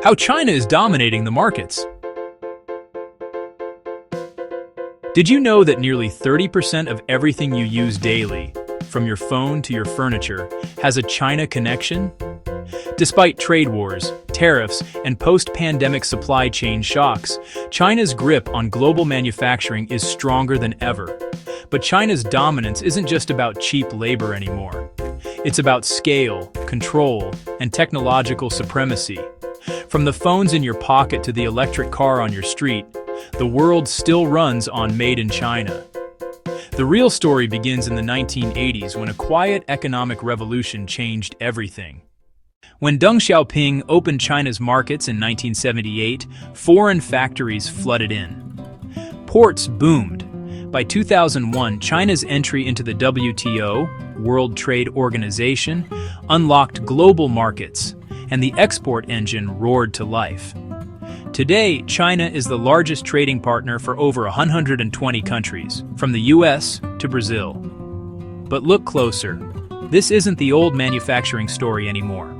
How China is dominating the markets. Did you know that nearly 30% of everything you use daily, from your phone to your furniture, has a China connection? Despite trade wars, tariffs, and post-pandemic supply chain shocks, China's grip on global manufacturing is stronger than ever. But China's dominance isn't just about cheap labor anymore. It's about scale, control, and technological supremacy. From the phones in your pocket to the electric car on your street, the world still runs on Made in China. The real story begins in the 1980s when a quiet economic revolution changed everything. When Deng Xiaoping opened China's markets in 1978, foreign factories flooded in. Ports boomed. By 2001, China's entry into the WTO, World Trade Organization, unlocked global markets, and the export engine roared to life. Today, China is the largest trading partner for over 120 countries, from the US to Brazil. But look closer. This isn't the old manufacturing story anymore.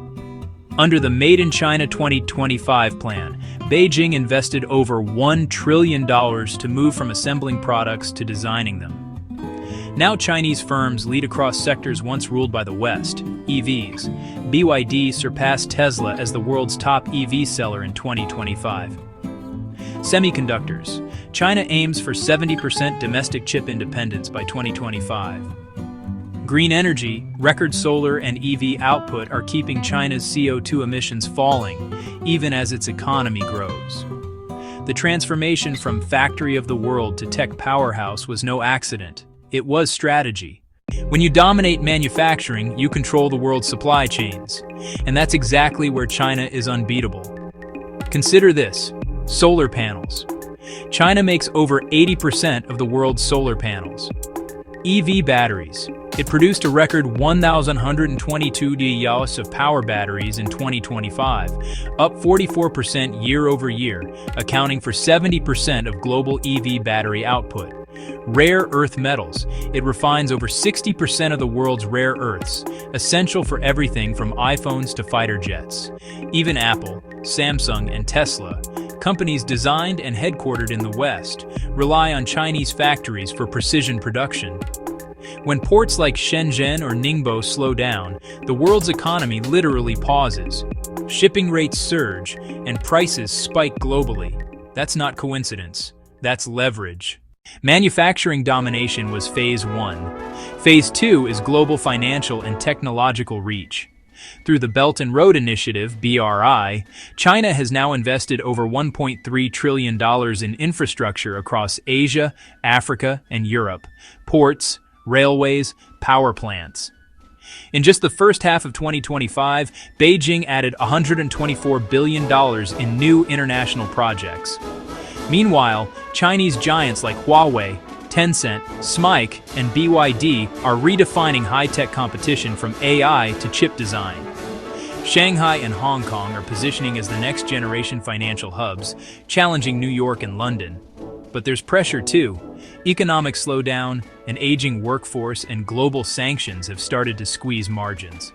Under the Made in China 2025 plan, Beijing invested over $1 trillion to move from assembling products to designing them. Now Chinese firms lead across sectors once ruled by the West, EVs. BYD surpassed Tesla as the world's top EV seller in 2025. Semiconductors. China aims for 70% domestic chip independence by 2025. GreenEnergy, record solar and EV output are keeping China's CO2 emissions falling, even as its economy grows. The transformation from factory of the world to tech powerhouse was no accident. It was strategy. When you dominate manufacturing, you control the world's supply chains. And that's exactly where China is unbeatable. Consider this: solar panels. China makes over 80% of the world's solar panels. EV batteries. It produced a record 1,122 GWh of power batteries in 2025, up 44% year over year, accounting for 70% of global EV battery output. Rare earth metals. It refines over 60% of the world's rare earths, essential for everything from iPhones to fighter jets. Even Apple, Samsung, and Tesla, companies designed and headquartered in the West, rely on Chinese factories for precision production. When ports like Shenzhen or Ningbo slow down, the world's economy literally pauses. Shipping rates surge, and prices spike globally. That's not coincidence. That's leverage. Manufacturing domination was Phase 1. Phase 2 is global financial and technological reach. Through the Belt and Road Initiative, BRI, China has now invested over $1.3 trillion in infrastructure across Asia, Africa, and Europe. Ports, railways, power plants. In just the first half of 2025, Beijing added $124 billion in new international projects. Meanwhile, Chinese giants like Huawei, Tencent, SMIC, and BYD are redefining high-tech competition from AI to chip design. Shanghai and Hong Kong are positioning as the next-generation financial hubs, challenging New York and London. But there's pressure too. Economic slowdown, an aging workforce, and global sanctions have started to squeeze margins.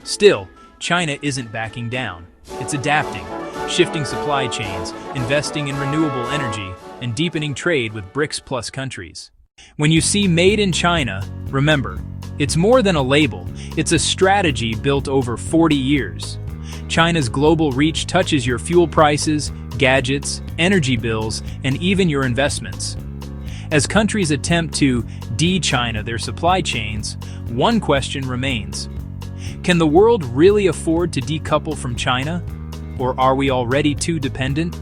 Still, China isn't backing down. It's adapting, shifting supply chains, investing in renewable energy, and deepening trade with BRICS plus countries. When you see Made in China, remember, it's more than a label. It's a strategy built over 40 years. China's global reach touches your fuel prices, gadgets, energy bills, and even your investments. As countries attempt to de-China their supply chains, one question remains. Can the world really afford to decouple from China? Or are we already too dependent?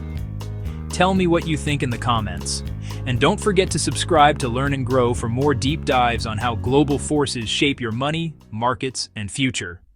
Tell me what you think in the comments. And don't forget to subscribe to Learn and Grow for more deep dives on how global forces shape your money, markets, and future.